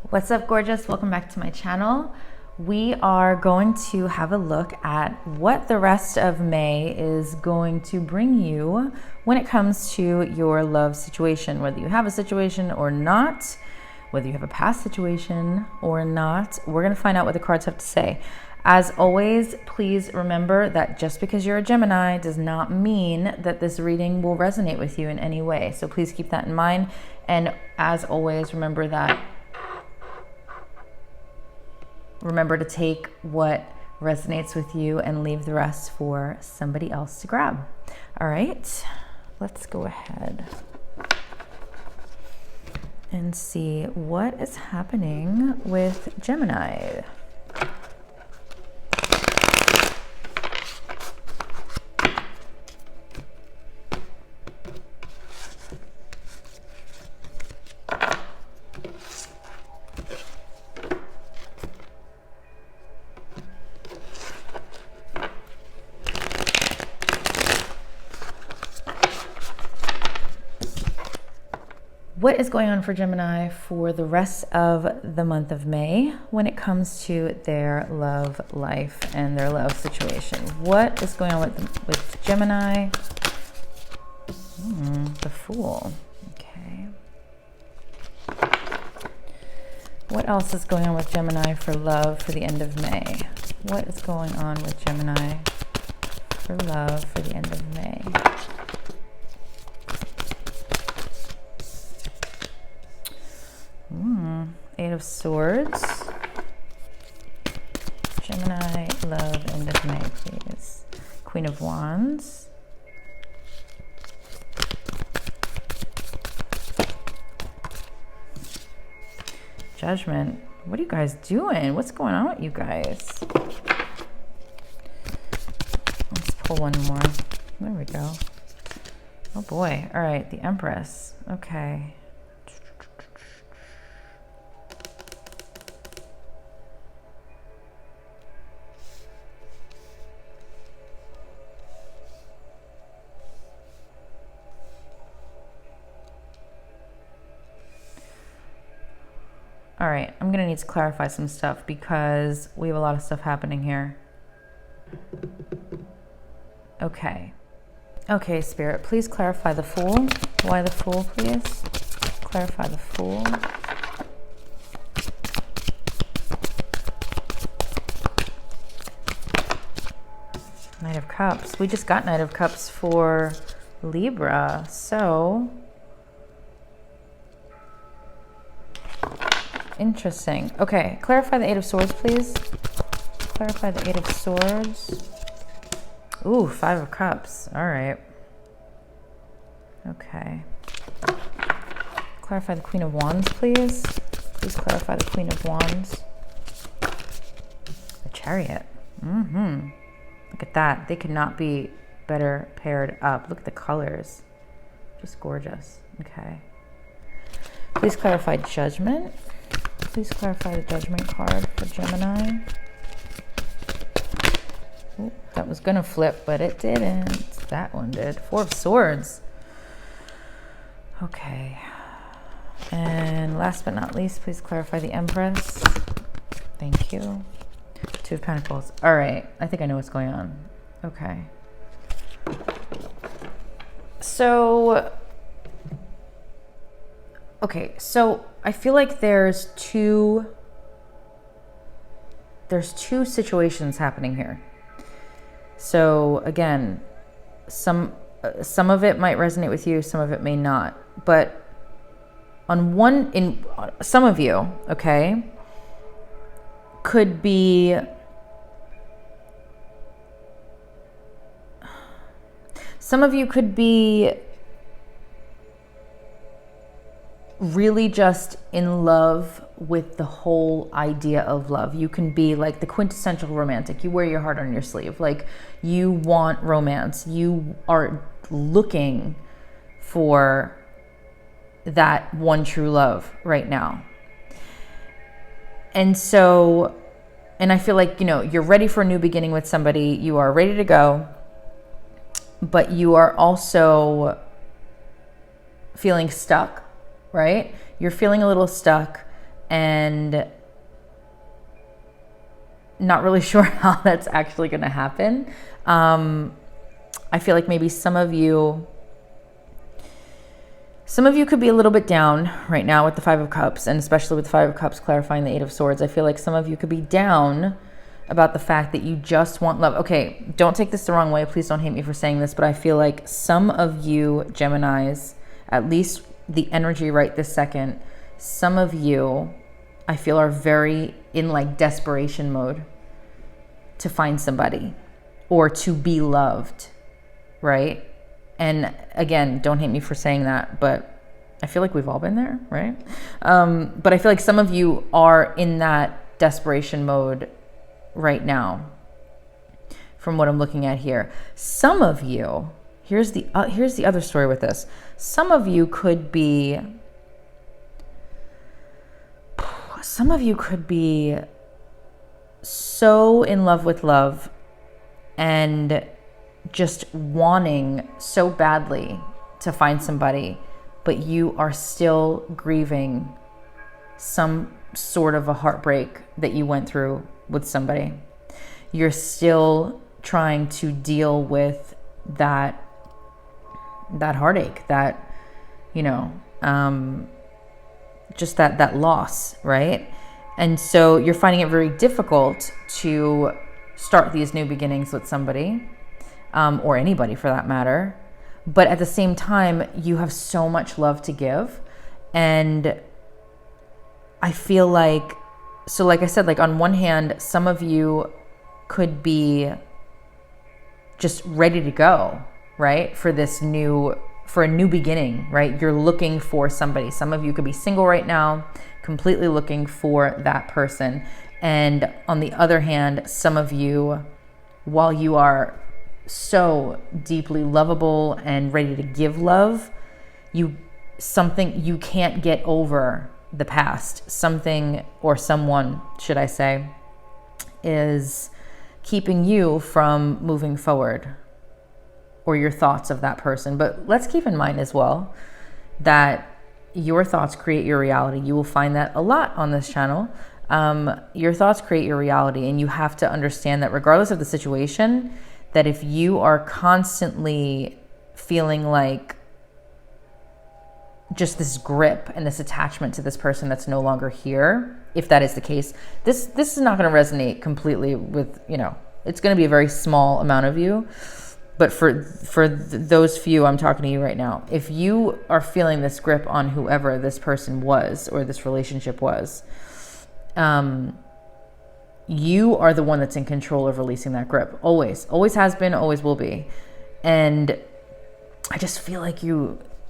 What's up, gorgeous? Welcome back to my channel. We are going to have a look at what the rest of May is going to bring you when it comes to your love situation, whether you have a situation or not, whether you have a past situation or not. We're going to find out what the cards have to say. As always, please remember that just because you're a Gemini does not mean that this reading will resonate with you in any way. So please keep that in mind. And as always, remember to take what resonates with you and leave the rest for somebody else to grab. All right, let's go ahead and see what is happening with Gemini. What is going on for Gemini for the rest of the month of May when it comes to their love life and their love situation? What is going on with Gemini? The Fool. Okay. What else is going on with Gemini for love for the end of May? What is going on with Gemini for love for the end of May? Eight of Swords. Gemini, love, end of May, please. Queen of Wands. Judgment. What are you guys doing? What's going on with you guys? Let's pull one more. There we go. Oh boy. All right, the Empress. Okay. All right, I'm gonna need to clarify some stuff because we have a lot of stuff happening here. Okay. Okay, Spirit, please clarify the Fool. Why the Fool, please? Clarify the Fool. Knight of Cups. We just got Knight of Cups for Libra, so... Interesting. Okay, clarify the Eight of Swords, please. Clarify the Eight of Swords. Ooh, Five of Cups. All right. Okay. Clarify the Queen of Wands, please. Please clarify the Queen of Wands. The Chariot. Look at that. They could not be better paired up. Look at the colors. Just gorgeous. Okay. Please clarify Judgment. Please clarify the Judgment card for Gemini. Ooh, that was gonna flip, but it didn't. That one did. Four of Swords. Okay. And last but not least, please clarify the Empress. Thank you. Two of Pentacles. All right. I think I know what's going on. Okay. So... Okay, so I feel like there's two situations happening here. So again, some of it might resonate with you, some of it may not. But in some of you, okay, could be really just in love with the whole idea of love. You can be like the quintessential romantic. You wear your heart on your sleeve. Like, you want romance. You are looking for that one true love right now. And so, and I feel like, you're ready for a new beginning with somebody. You are ready to go, but you are also feeling stuck, right? You're feeling a little stuck and not really sure how that's actually going to happen. I feel like maybe some of you could be a little bit down right now with the Five of Cups, and especially with the Five of Cups clarifying the Eight of Swords. I feel like some of you could be down about the fact that you just want love. Okay, don't take this the wrong way. Please don't hate me for saying this, but I feel like some of you Geminis, at least the energy right this second, some of you, I feel, are very in like desperation mode to find somebody or to be loved, right? And again, don't hate me for saying that, but I feel like we've all been there, right? But I feel like some of you are in that desperation mode right now, from what I'm looking at here. Some of you, here's the other story with this. Some of you could be so in love with love and just wanting so badly to find somebody, but you are still grieving some sort of a heartbreak that you went through with somebody. You're still trying to deal with that heartache, that, you know, just that loss, right? And so you're finding it very difficult to start these new beginnings with somebody, or anybody for that matter. But at the same time, you have so much love to give. And I feel like, so like I said, like on one hand, some of you could be just ready to go, right? For a new beginning, right? You're looking for somebody. Some of you could be single right now, completely looking for that person. And on the other hand, some of you, while you are so deeply lovable and ready to give love, you can't get over the past. Something, or someone, should I say, is keeping you from moving forward, or your thoughts of that person. But let's keep in mind as well that your thoughts create your reality. You will find that a lot on this channel. Your thoughts create your reality, and you have to understand that regardless of the situation, that if you are constantly feeling like just this grip and this attachment to this person that's no longer here, if that is the case, this is not going to resonate completely with, you know, it's going to be a very small amount of you. But for those few, I'm talking to you right now. If you are feeling this grip on whoever this person was or this relationship was, you are the one that's in control of releasing that grip. Always has been, always will be. And I just feel like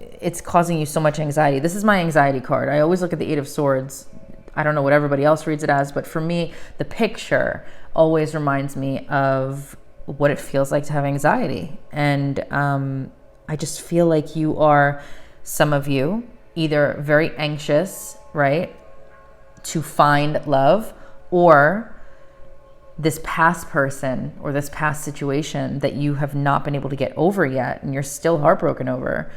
it's causing you so much anxiety. This is my anxiety card. I always look at the Eight of Swords. I don't know what everybody else reads it as, but for me, the picture always reminds me of what it feels like to have anxiety. And I just feel like you are, some of you, either very anxious, right, to find love, or this past person or this past situation that you have not been able to get over yet and you're still heartbroken over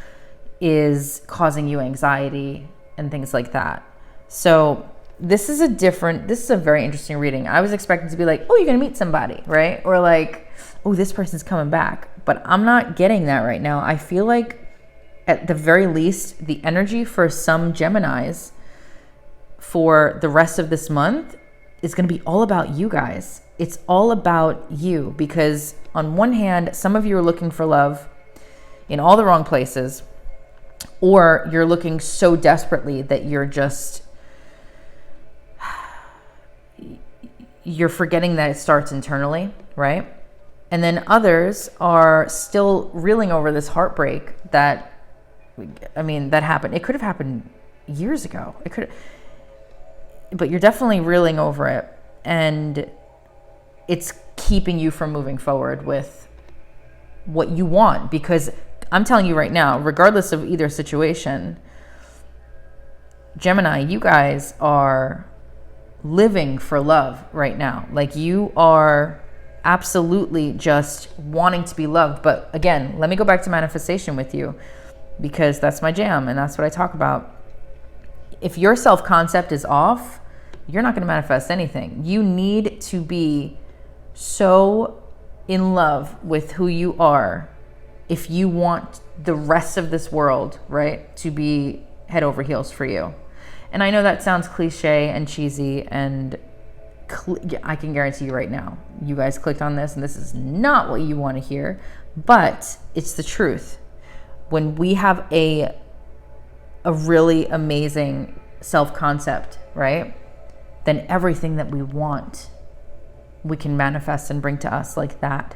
is causing you anxiety and things like that. So this is a very interesting reading. I was expecting to be like, oh, you're gonna meet somebody, right? Or like, oh, this person's coming back. But I'm not getting that right now. I feel like at the very least, the energy for some Geminis for the rest of this month is going to be all about you guys. It's all about you, because on one hand, some of you are looking for love in all the wrong places, or you're looking so desperately that you're forgetting that it starts internally, right? And then others are still reeling over this heartbreak that happened. It could have happened years ago. But you're definitely reeling over it, and it's keeping you from moving forward with what you want. Because I'm telling you right now, regardless of either situation, Gemini, you guys are living for love right now. Like, you are absolutely just wanting to be loved. But again, let me go back to manifestation with you, because that's my jam and that's what I talk about. if your self-concept is off, you're not going to manifest anything. You need to be so in love with who you are if you want the rest of this world, right, to be head over heels for you. And I know that sounds cliche and cheesy, and I can guarantee you right now, you guys clicked on this and this is not what you want to hear, but it's the truth. When we have a really amazing self-concept, right, then everything that we want, we can manifest and bring to us like that,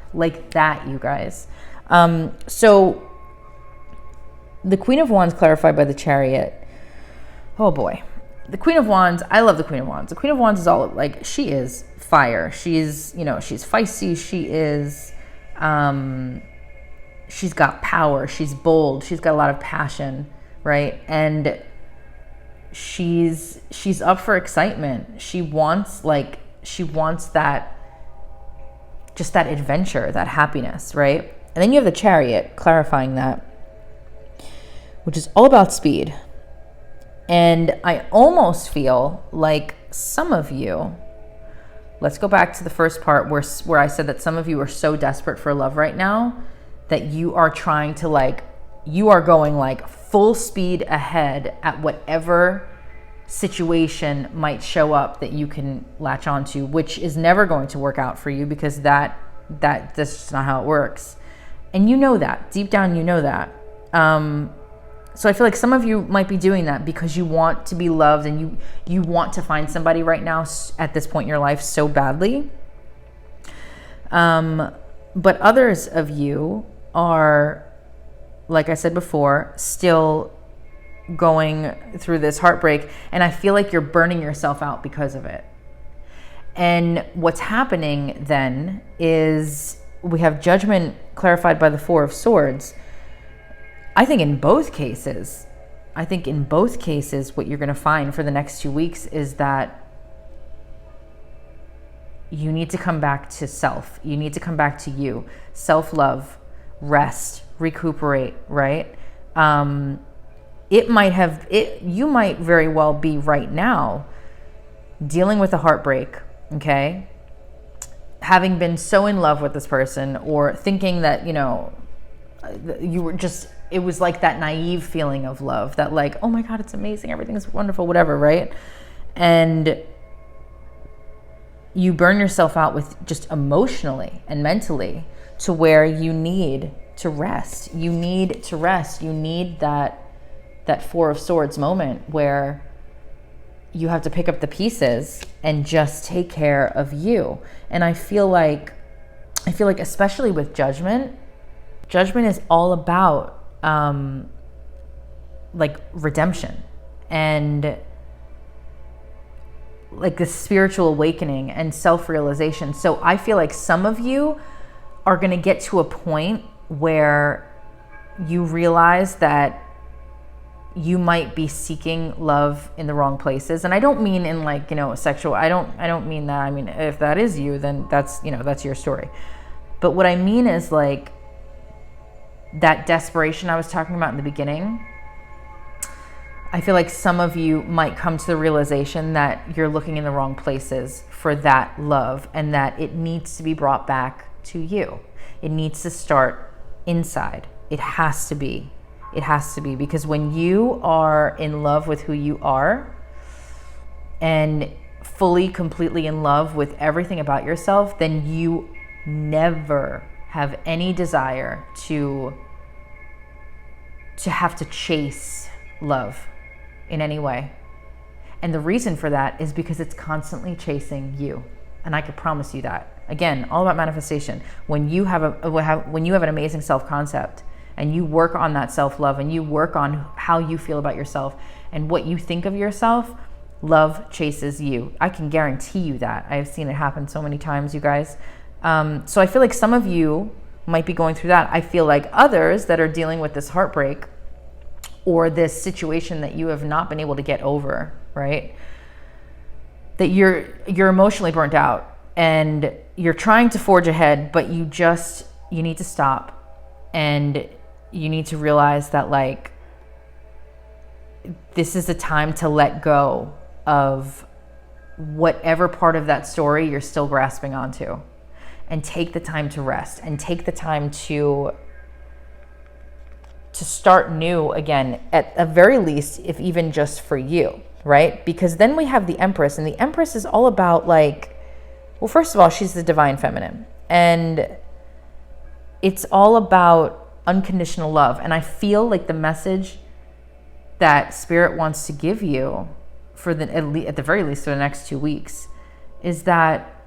you guys. So the Queen of Wands clarified by the Chariot. Oh boy. The Queen of Wands, I love the Queen of Wands. The Queen of Wands is all like, she is fire. She's, she's feisty. She is, she's got power. She's bold. She's got a lot of passion, right? And she's up for excitement. She wants that, just that adventure, that happiness, right? And then you have the Chariot clarifying that, which is all about speed. And I almost feel like some of you, let's go back to the first part where I said that some of you are so desperate for love right now that you are trying to you are going full speed ahead at whatever situation might show up that you can latch onto, which is never going to work out for you, because that's just not how it works. And you know that, deep down you know that. So I feel like some of you might be doing that because you want to be loved and you want to find somebody right now at this point in your life so badly. But others of you are, like I said before, still going through this heartbreak, and I feel like you're burning yourself out because of it. And what's happening then is we have Judgment clarified by the Four of Swords. I think in both cases, what you're going to find for the next 2 weeks is that you need to come back to self. You need to come back to you. Self-love, rest, recuperate, right? You might very well be right now dealing with a heartbreak, okay? Having been so in love with this person, or thinking that, you were just, it was like that naive feeling of love that oh my God, it's amazing, everything's wonderful, whatever, right? And you burn yourself out with just emotionally and mentally to where you need to rest. You need to rest. You need that Four of Swords moment where you have to pick up the pieces and just take care of you. And I feel like especially with Judgment is all about redemption and the spiritual awakening and self-realization. So I feel like some of you are going to get to a point where you realize that you might be seeking love in the wrong places. And I don't mean in sexual, I don't mean that. I mean, if that is you, then that's your story. But what I mean is that desperation I was talking about in the beginning. I feel like some of you might come to the realization that you're looking in the wrong places for that love, and that it needs to be brought back to you. It needs to start inside. It has to be. It has to be, because when you are in love with who you are and fully, completely in love with everything about yourself, then you never have any desire to have to chase love in any way. And the reason for that is because it's constantly chasing you. And I could promise you that. Again, all about manifestation. When you have an amazing self-concept and you work on that self-love and you work on how you feel about yourself and what you think of yourself, love chases you. I can guarantee you that. I have seen it happen so many times, you guys. So I feel like some of you might be going through that. I feel like others that are dealing with this heartbreak or this situation that you have not been able to get over, right? That you're emotionally burnt out and you're trying to forge ahead, but you need to stop, and you need to realize that this is the time to let go of whatever part of that story you're still grasping onto, and take the time to rest, and take the time to start new again, at the very least, if even just for you, right? Because then we have the Empress, and the Empress is all about, like, well, first of all, she's the divine feminine, and it's all about unconditional love. And I feel like the message that Spirit wants to give you for at the very least for the next 2 weeks is that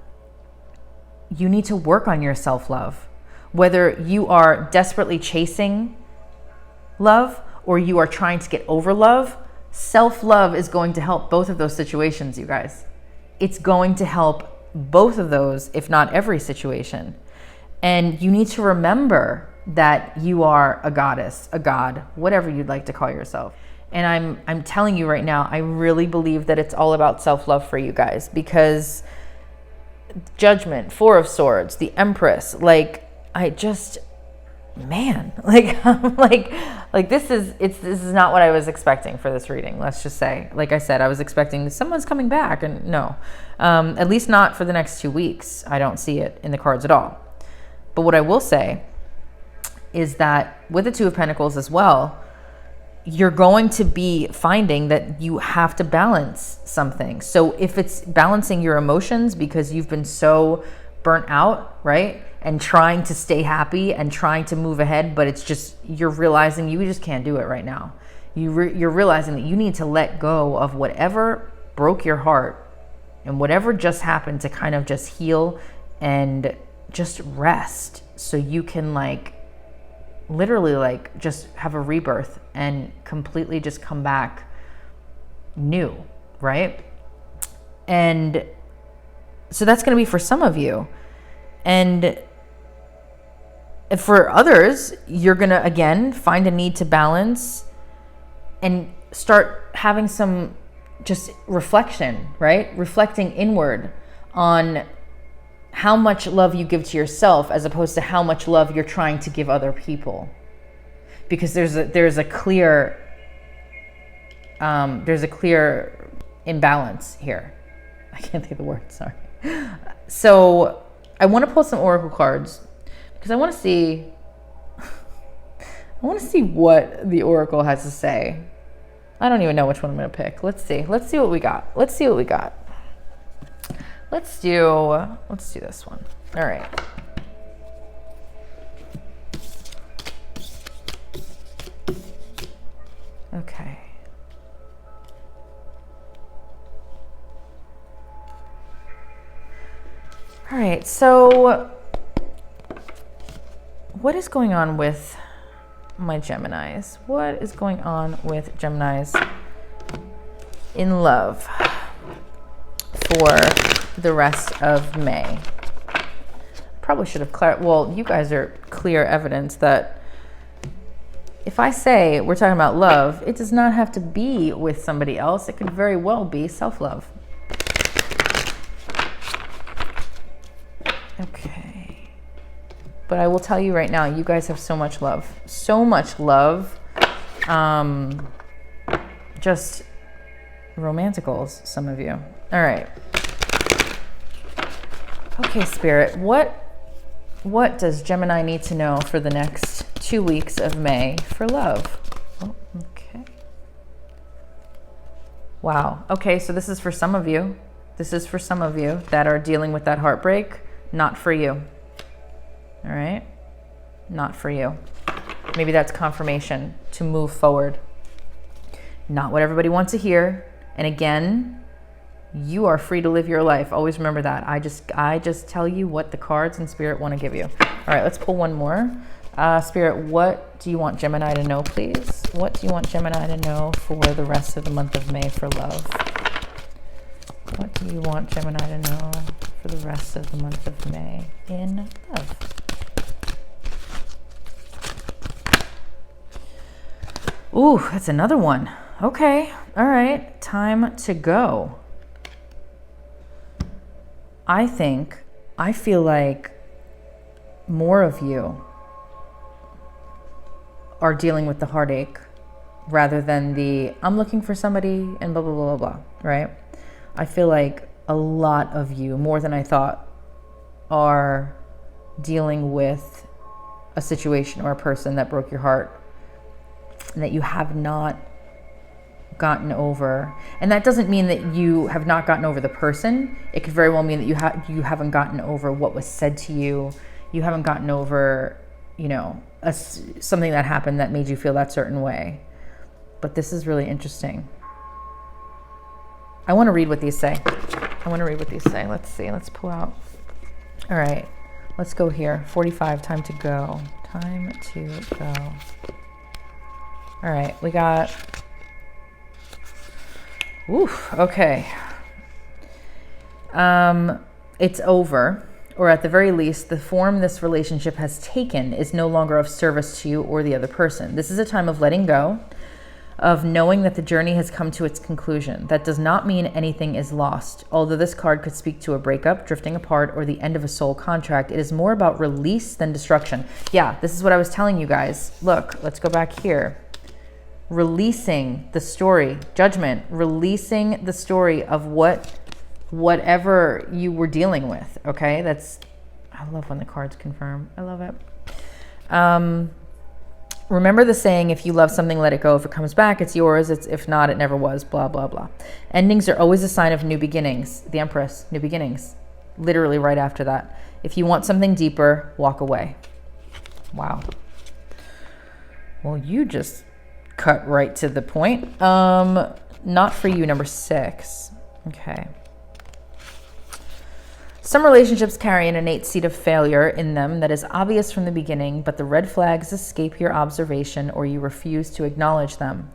you need to work on your self-love. Whether you are desperately chasing love or you are trying to get over love, self-love is going to help both of those situations, you guys. It's going to help both of those, if not every situation. And you need to remember that you are a goddess, a god, whatever you'd like to call yourself. And I'm telling you right now, I really believe that it's all about self-love for you guys, because Judgment, Four of Swords, the Empress, like, I just, man, like, I'm like this is not what I was expecting for this reading. Let's just say, like I said, I was expecting someone's coming back, and no, at least not for the next 2 weeks. I don't see it in the cards at all. But what I will say is that with the Two of Pentacles as well, you're going to be finding that you have to balance something. So if it's balancing your emotions because you've been so burnt out, right? And trying to stay happy and trying to move ahead, but it's just, you're realizing you just can't do it right now. You're realizing that you need to let go of whatever broke your heart and whatever just happened, to kind of just heal and just rest, so you can, like, literally, like, just have a rebirth and completely just come back new, right? And so that's going to be for some of you. And for others, you're going to, again, find a need to balance and start having some just reflection, right? Reflecting inward on how much love you give to yourself as opposed to how much love you're trying to give other people. Because there's a clear imbalance here. I can't think of the word, sorry. So I want to pull some oracle cards because I want to see what the oracle has to say. I don't even know which one I'm going to pick. Let's see what we got. Let's do this one. All right. Okay. All right. So what is going on with my Geminis? What is going on with Geminis in love for the rest of May? Probably should have well, you guys are clear evidence that if I say we're talking about love, it does not have to be with somebody else. It could very well be self-love. Okay. But I will tell you right now, you guys have so much love. So much love. Just romanticals, some of you. All right. Okay, Spirit, what does Gemini need to know for the next 2 weeks of May for love? Oh, okay. Wow. Okay, so this is for some of you. This is for some of you that are dealing with that heartbreak. Not for you. All right? Not for you. Maybe that's confirmation to move forward. Not what everybody wants to hear. And again, you are free to live your life. Always remember that. I just tell you what the cards and Spirit want to give you. All right, let's pull one more. Spirit, what do you want Gemini to know, please? What do you want Gemini to know for the rest of the month of May for love? What do you want Gemini to know for the rest of the month of May in love? Ooh, that's another one. Okay, all right, time to go. I feel like more of you are dealing with the heartache rather than the I'm looking for somebody and blah, blah, blah, blah, blah, right? I feel like a lot of you, more than I thought, are dealing with a situation or a person that broke your heart and that you have not gotten over. And that doesn't mean that you have not gotten over the person. It could very well mean that you haven't gotten over what was said to you. You haven't gotten over, you know, something that happened that made you feel that certain way. But this is really interesting. I want to read what these say. Let's see. Let's pull out. All right. Let's go here. 45. Time to go. All right. We got... Oof. Okay. It's over. Or at the very least, the form this relationship has taken is no longer of service to you or the other person. This is a time of letting go, of knowing that the journey has come to its conclusion. That does not mean anything is lost. Although this card could speak to a breakup, drifting apart, or the end of a soul contract, it is more about release than destruction. Yeah, this is what I was telling you guys. Look, let's go back here. Releasing the story, judgment, releasing the story of whatever you were dealing with, okay? I love when the cards confirm. I love it. Remember the saying, if you love something, let it go. If it comes back, it's yours. If not, it never was, blah, blah, blah. Endings are always a sign of new beginnings. The Empress, new beginnings. Literally right after that. If you want something deeper, walk away. Wow. Well, you just cut right to the point. Not for you, number 6. Okay. Some relationships carry an innate seed of failure in them that is obvious from the beginning, but the red flags escape your observation or you refuse to acknowledge them.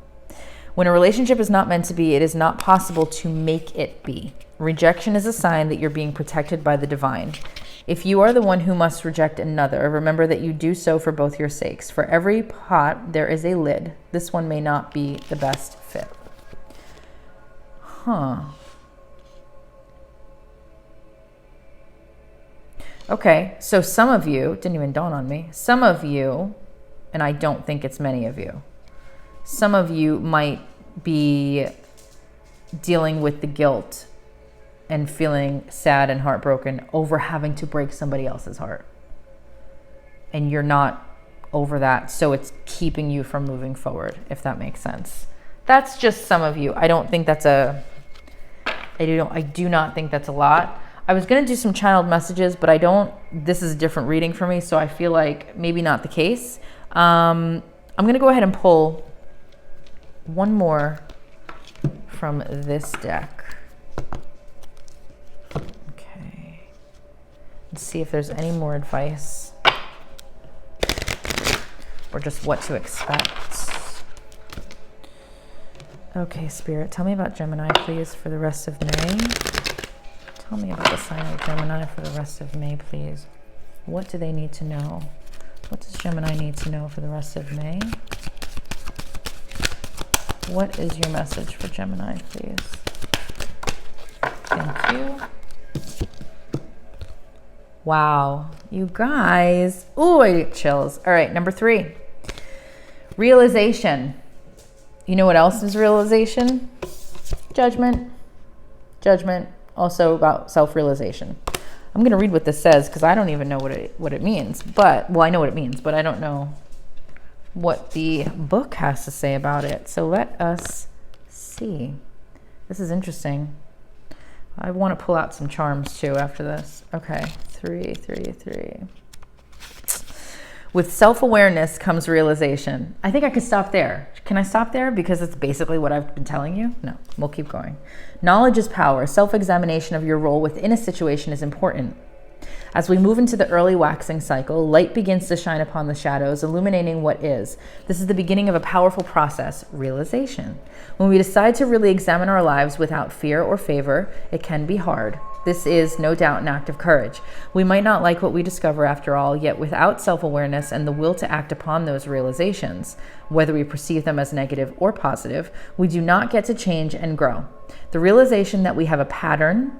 When a relationship is not meant to be, it is not possible to make it be. Rejection is a sign that you're being protected by the divine. If you are the one who must reject another, remember that you do so for both your sakes. For every pot, there is a lid. This one may not be the best fit. Okay, so some of you, didn't even dawn on me, some of you, and I don't think it's many of you, some of you might be dealing with the guilt and feeling sad and heartbroken over having to break somebody else's heart. And you're not over that, so it's keeping you from moving forward, if that makes sense. That's just some of you. I don't think that's I do not think that's a lot. I was going to do some channeled messages, but this is a different reading for me, so I feel like maybe not the case. I'm going to go ahead and pull one more from this deck. Okay. Let's see if there's any more advice or just what to expect. Okay, Spirit, tell me about Gemini, please, for the rest of May. Tell me about the sign of Gemini for the rest of May, please. What do they need to know? What does Gemini need to know for the rest of May? What is your message for Gemini, please? Thank you. Wow, you guys. Ooh, I get chills. All right, number 3. Realization. You know what else is realization? Judgment. Judgment. Also about self-realization. I'm going to read what this says because I don't even know what it means. But, well, I know what it means, but I don't know what the book has to say about it. So let us see. This is interesting. I want to pull out some charms too after this. Okay, 3. With self-awareness comes realization. I think I could stop there. Can I stop there? Because it's basically what I've been telling you? No, we'll keep going. Knowledge is power. Self-examination of your role within a situation is important. As we move into the early waxing cycle, light begins to shine upon the shadows, illuminating what is. This is the beginning of a powerful process, realization. When we decide to really examine our lives without fear or favor, it can be hard. This is, no doubt, an act of courage. We might not like what we discover after all, yet without self-awareness and the will to act upon those realizations, whether we perceive them as negative or positive, we do not get to change and grow. The realization that we have a pattern.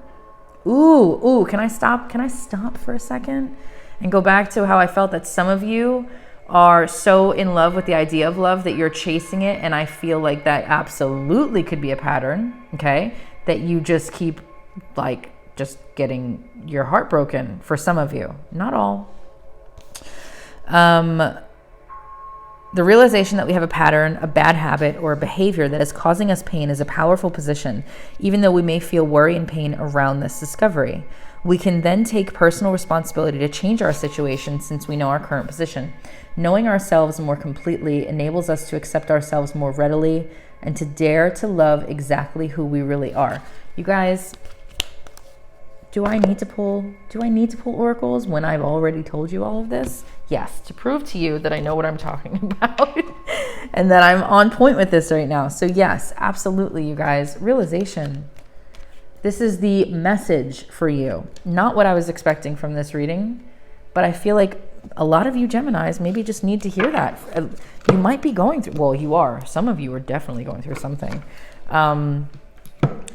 Ooh, can I stop? Can I stop for a second and go back to how I felt that some of you are so in love with the idea of love that you're chasing it, and I feel like that absolutely could be a pattern, okay? That you just keep like just getting your heart broken for some of you, not all. The realization that we have a pattern, a bad habit, or a behavior that is causing us pain is a powerful position, even though we may feel worry and pain around this discovery. We can then take personal responsibility to change our situation since we know our current position. Knowing ourselves more completely enables us to accept ourselves more readily and to dare to love exactly who we really are. You guys, do I need to pull oracles when I've already told you all of this? Yes, to prove to you that I know what I'm talking about and that I'm on point with this right now. So yes, absolutely, you guys. Realization. This is the message for you. Not what I was expecting from this reading, but I feel like a lot of you Geminis maybe just need to hear that. You might be going through, well, you are. Some of you are definitely going through something. And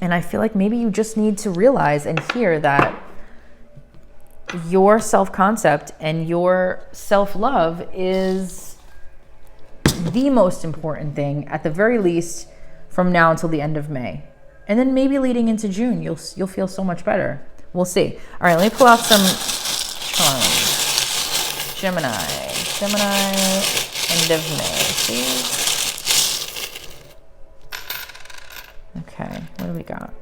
I feel like maybe you just need to realize and hear that your self-concept and your self-love is the most important thing, at the very least, from now until the end of May. And then maybe leading into June, you'll feel so much better. We'll see. All right, let me pull out some charms. Gemini, end of May, please. Okay, what do we got?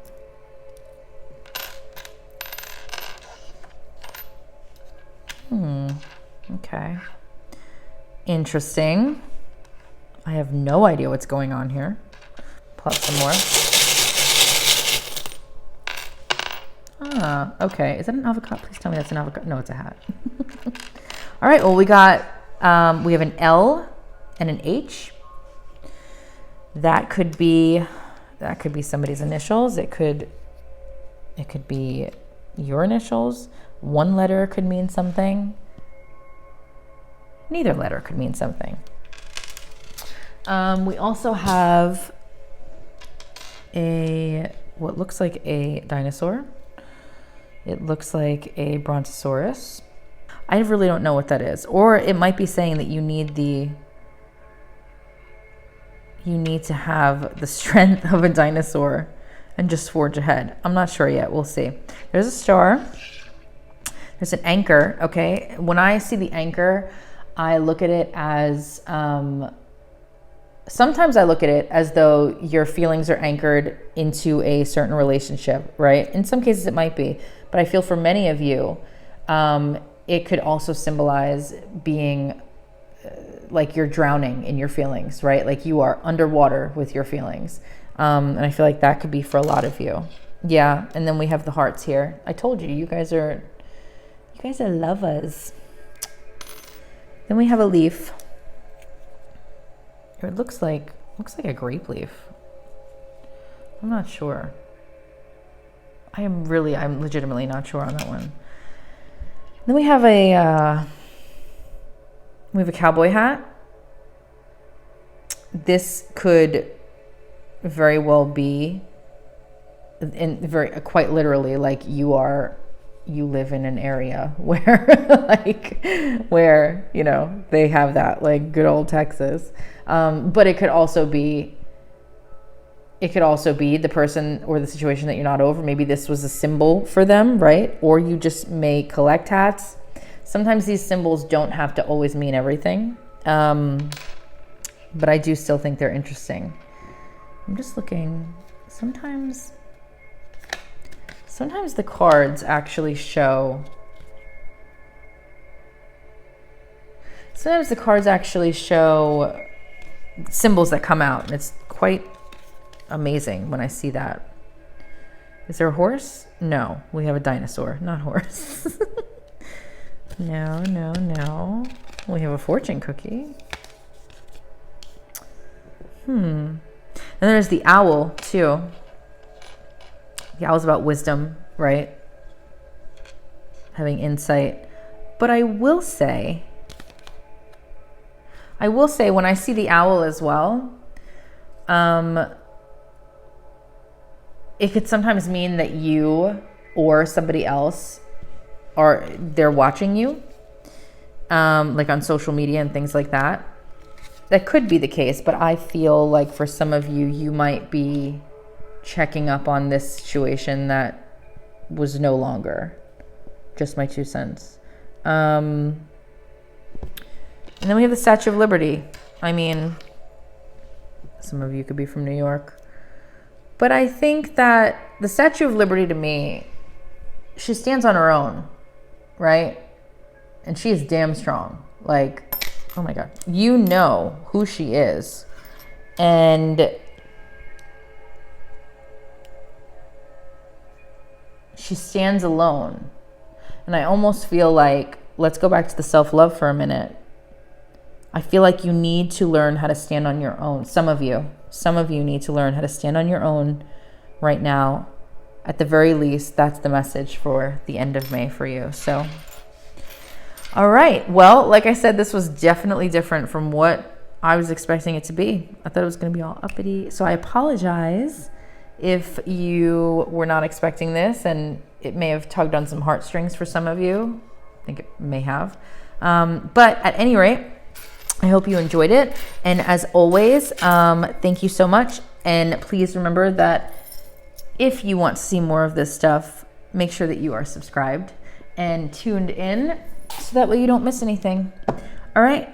Okay. Interesting. I have no idea what's going on here. Pull out some more. Okay. Is that an avocado? Please tell me that's an avocado. No, it's a hat. All right, well, we got, we have an L and an H. That could be somebody's initials. It could be your initials. One letter could mean something. Neither letter could mean something. We also have what looks like a dinosaur. It looks like a brontosaurus. I really don't know what that is. Or it might be saying that you need to have the strength of a dinosaur and just forge ahead. I'm not sure yet. We'll see. There's a star. There's an anchor, okay? When I see the anchor, I look at it as, sometimes I look at it as though your feelings are anchored into a certain relationship, right? In some cases it might be, but I feel for many of you, it could also symbolize being like you're drowning in your feelings, right? Like you are underwater with your feelings. And I feel like that could be for a lot of you. Yeah, and then we have the hearts here. I told you, you guys are lovers. Then we have a leaf. It looks like a grape leaf. I'm not sure. I'm legitimately not sure on that one. Then we have a cowboy hat. This could very well be, quite literally, like you live in an area where you know, they have that, like good old Texas. But it could also be the person or the situation that you're not over. Maybe this was a symbol for them, right? Or you just may collect hats. Sometimes these symbols don't have to always mean everything. But I do still think they're interesting. I'm just looking. Sometimes the cards actually show. Sometimes the cards actually show symbols that come out, and it's quite amazing when I see that. Is there a horse? No, we have a dinosaur, not horse. No. We have a fortune cookie. And there's the owl too. The owl's about wisdom, right? Having insight. But I will say when I see the owl as well, it could sometimes mean that you or somebody else they're watching you. like on social media and things like that. That could be the case, but I feel like for some of you, you might be checking up on this situation that was no longer. Just my 2 cents. And then we have the Statue of Liberty. I mean, some of you could be from New York. But I think that the Statue of Liberty to me, she stands on her own, right? And she is damn strong. Like, oh my God, you know who she is. And she stands alone. And I almost feel like, let's go back to the self-love for a minute. I feel like you need to learn how to stand on your own. Some of you need to learn how to stand on your own right now. At the very least, that's the message for the end of May for you. So, all right. Well, like I said, this was definitely different from what I was expecting it to be. I thought it was going to be all uppity. So I apologize if you were not expecting this, and it may have tugged on some heartstrings for some of you. I think it may have. But at any rate, I hope you enjoyed it. And as always, thank you so much. And please remember that if you want to see more of this stuff, make sure that you are subscribed and tuned in so that way you don't miss anything. All right.